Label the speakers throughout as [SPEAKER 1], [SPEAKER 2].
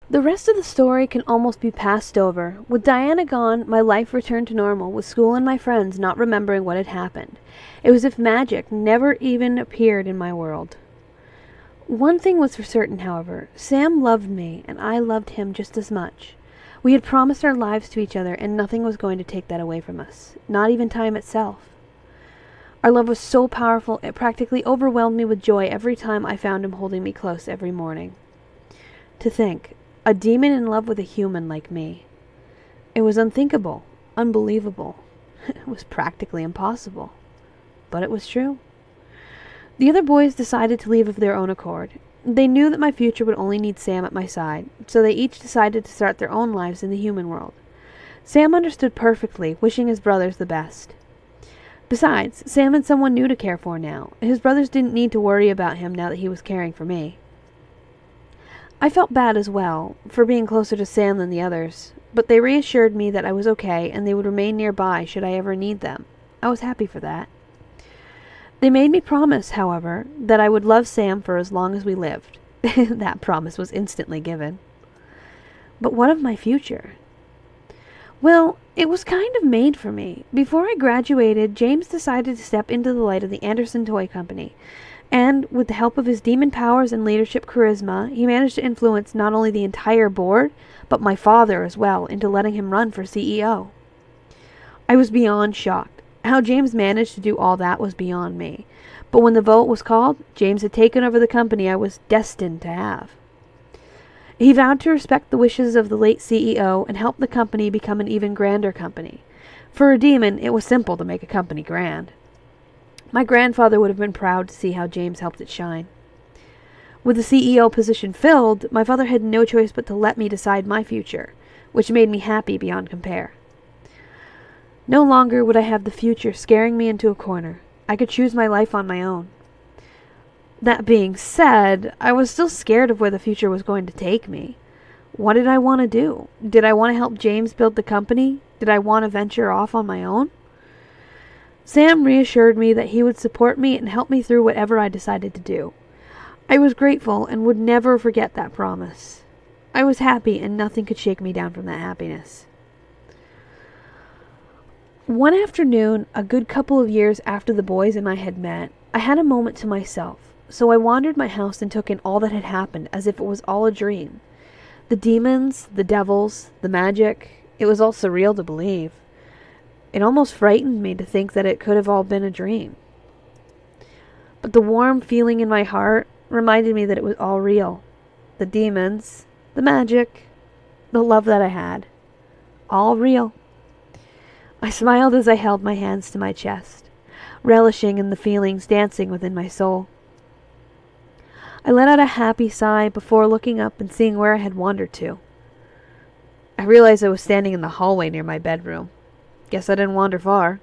[SPEAKER 1] The rest of the story can almost be passed over. With Diana gone, my life returned to normal, with school and my friends not remembering what had happened. It was as if magic never even appeared in my world. One thing was for certain, however. Sam loved me, and I loved him just as much. We had promised our lives to each other, and nothing was going to take that away from us, not even time itself. Our love was so powerful, it practically overwhelmed me with joy every time I found him holding me close every morning. To think, a demon in love with a human like me. It was unthinkable, unbelievable. It was practically impossible. But it was true. The other boys decided to leave of their own accord. They knew that my future would only need Sam at my side, so they each decided to start their own lives in the human world. Sam understood perfectly, wishing his brothers the best. Besides, Sam had someone new to care for now. His brothers didn't need to worry about him now that he was caring for me. I felt bad as well, for being closer to Sam than the others, but they reassured me that I was okay and they would remain nearby should I ever need them. I was happy for that. They made me promise, however, that I would love Sam for as long as we lived. That promise was instantly given. But what of my future? Well, it was kind of made for me. Before I graduated, James decided to step into the light of the Anderson Toy Company, and, with the help of his demon powers and leadership charisma, he managed to influence not only the entire board, but my father as well, into letting him run for CEO. I was beyond shocked. How James managed to do all that was beyond me. But when the vote was called, James had taken over the company I was destined to have. He vowed to respect the wishes of the late CEO and help the company become an even grander company. For a demon, it was simple to make a company grand. My grandfather would have been proud to see how James helped it shine. With the CEO position filled, my father had no choice but to let me decide my future, which made me happy beyond compare. No longer would I have the future scaring me into a corner. I could choose my life on my own. That being said, I was still scared of where the future was going to take me. What did I want to do? Did I want to help James build the company? Did I want to venture off on my own? Sam reassured me that he would support me and help me through whatever I decided to do. I was grateful and would never forget that promise. I was happy and nothing could shake me down from that happiness. One afternoon, a good couple of years after the boys and I had met, I had a moment to myself, so I wandered my house and took in all that had happened as if it was all a dream. The demons, the devils, the magic, it was all surreal to believe. It almost frightened me to think that it could have all been a dream. But the warm feeling in my heart reminded me that it was all real. The demons, the magic, the love that I had. All real. I smiled as I held my hands to my chest, relishing in the feelings dancing within my soul. I let out a happy sigh before looking up and seeing where I had wandered to. I realized I was standing in the hallway near my bedroom. Guess I didn't wander far.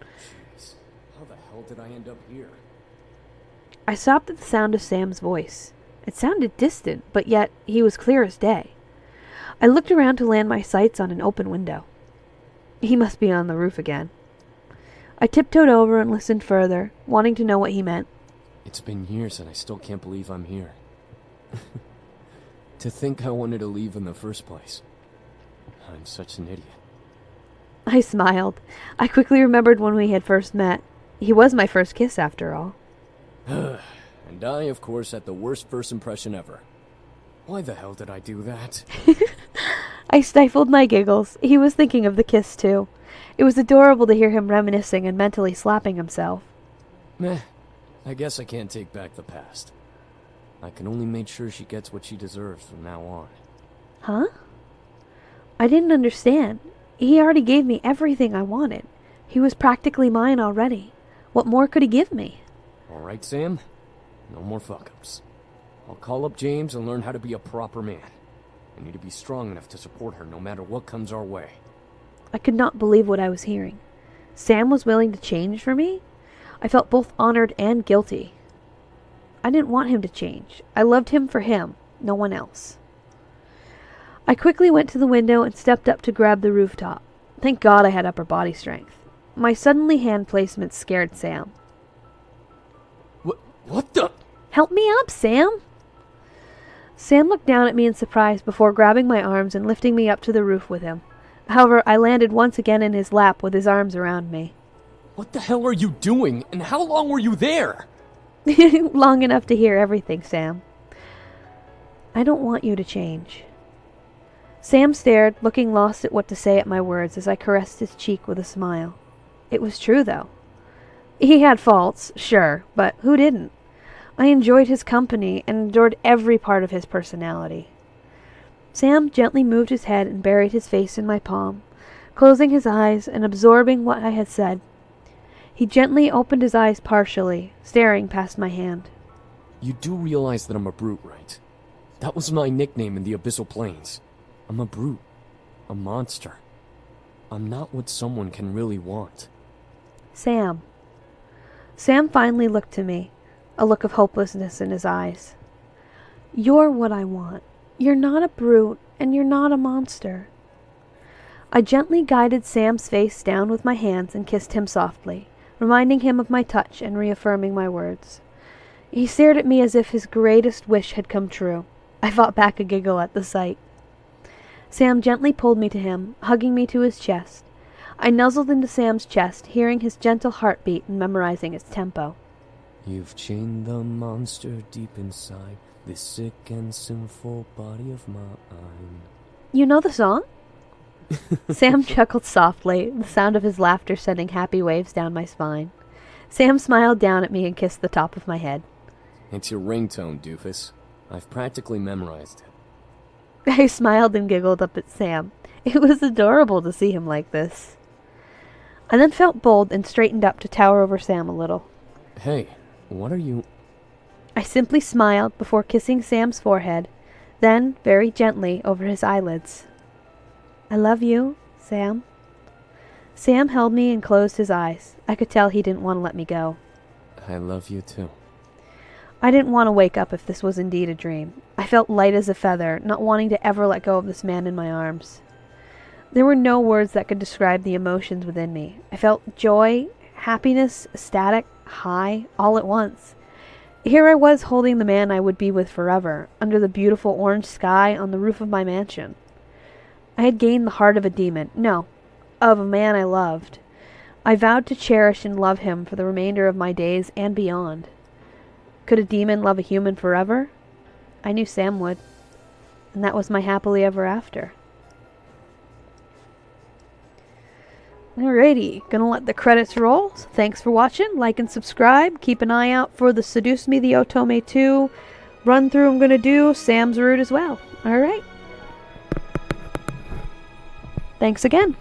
[SPEAKER 2] Jeez, how the hell did I end up here?
[SPEAKER 1] I stopped at the sound of Sam's voice. It sounded distant, but yet he was clear as day. I looked around to land my sights on an open window. He must be on the roof again. I tiptoed over and listened further, wanting to know what he meant.
[SPEAKER 2] It's been years and I still can't believe I'm here. To think I wanted to leave in the first place. I'm such an idiot.
[SPEAKER 1] I smiled. I quickly remembered when we had first met. He was my first kiss, after all.
[SPEAKER 2] And I, of course, had the worst first impression ever. Why the hell did I do that?
[SPEAKER 1] I stifled my giggles. He was thinking of the kiss, too. It was adorable to hear him reminiscing and mentally slapping himself.
[SPEAKER 2] Meh. I guess I can't take back the past. I can only make sure she gets what she deserves from now on.
[SPEAKER 1] Huh? I didn't understand. He already gave me everything I wanted. He was practically mine already. What more could he give me?
[SPEAKER 2] All right, Sam. No more fuck-ups. I'll call up James and learn how to be a proper man. I need to be strong enough to support her no matter what comes our way.
[SPEAKER 1] I could not believe what I was hearing. Sam was willing to change for me? I felt both honored and guilty. I didn't want him to change. I loved him for him, no one else. I quickly went to the window and stepped up to grab the rooftop. Thank God I had upper body strength. My suddenly hand placement scared Sam.
[SPEAKER 2] What the?
[SPEAKER 1] Help me up, Sam! Sam looked down at me in surprise before grabbing my arms and lifting me up to the roof with him. However, I landed once again in his lap with his arms around me.
[SPEAKER 2] What the hell are you doing, and how long were you there?
[SPEAKER 1] Long enough to hear everything, Sam. I don't want you to change. Sam stared, looking lost at what to say at my words as I caressed his cheek with a smile. It was true, though. He had faults, sure, but who didn't? I enjoyed his company and adored every part of his personality. Sam gently moved his head and buried his face in my palm, closing his eyes and absorbing what I had said. He gently opened his eyes partially, staring past my hand.
[SPEAKER 2] You do realize that I'm a brute, right? That was my nickname in the Abyssal Plains. I'm a brute. A monster. I'm not what someone can really want.
[SPEAKER 1] Sam. Sam finally looked to me, a look of hopelessness in his eyes. You're what I want. You're not a brute, and you're not a monster. I gently guided Sam's face down with my hands and kissed him softly, reminding him of my touch and reaffirming my words. He stared at me as if his greatest wish had come true. I fought back a giggle at the sight. Sam gently pulled me to him, hugging me to his chest. I nuzzled into Sam's chest, hearing his gentle heartbeat and memorizing its tempo.
[SPEAKER 2] You've chained the monster deep inside this sick and sinful body of mine.
[SPEAKER 1] You know the song? Sam chuckled softly, the sound of his laughter sending happy waves down my spine. Sam smiled down at me and kissed the top of my head.
[SPEAKER 2] It's your ringtone, doofus. I've practically memorized it.
[SPEAKER 1] I smiled and giggled up at Sam. It was adorable to see him like this. I then felt bold and straightened up to tower over Sam a little.
[SPEAKER 2] Hey, what are you...
[SPEAKER 1] I simply smiled before kissing Sam's forehead, then, very gently, over his eyelids. I love you, Sam. Sam held me and closed his eyes. I could tell he didn't want to let me go.
[SPEAKER 2] I love you too.
[SPEAKER 1] I didn't want to wake up if this was indeed a dream. I felt light as a feather, not wanting to ever let go of this man in my arms. There were no words that could describe the emotions within me. I felt joy, happiness, ecstatic, high, all at once. Here I was holding the man I would be with forever, under the beautiful orange sky on the roof of my mansion. I had gained the heart of a demon, no, of a man I loved. I vowed to cherish and love him for the remainder of my days and beyond. Could a demon love a human forever? I knew Sam would, and that was my happily ever after. Alrighty, gonna let the credits roll. So thanks for watching, like and subscribe. Keep an eye out for the Seduce Me, the Otome 2 run through I'm gonna do. Sam's route as well. Alright. Thanks again.